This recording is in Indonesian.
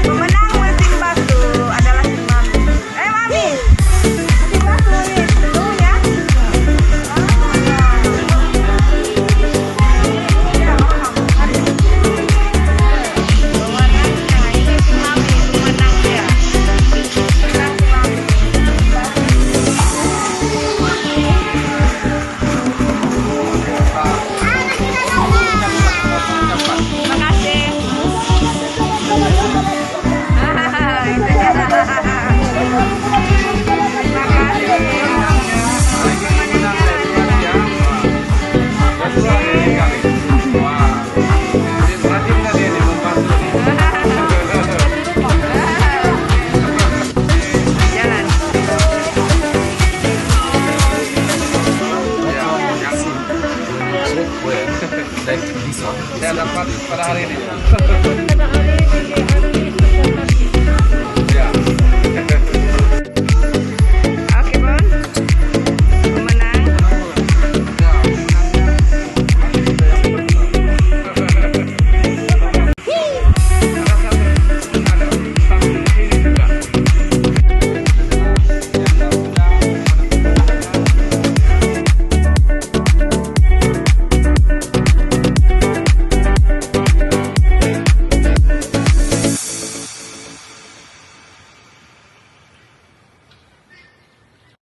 Pemenang Mesin Basuh adalah si Mami. Mami, Mesin Basuh nih, tuh ya. Pemenangnya ini si Mami, pemenangnya. Menang si Mami. Terima kasih. Saya dapat pada hari ini.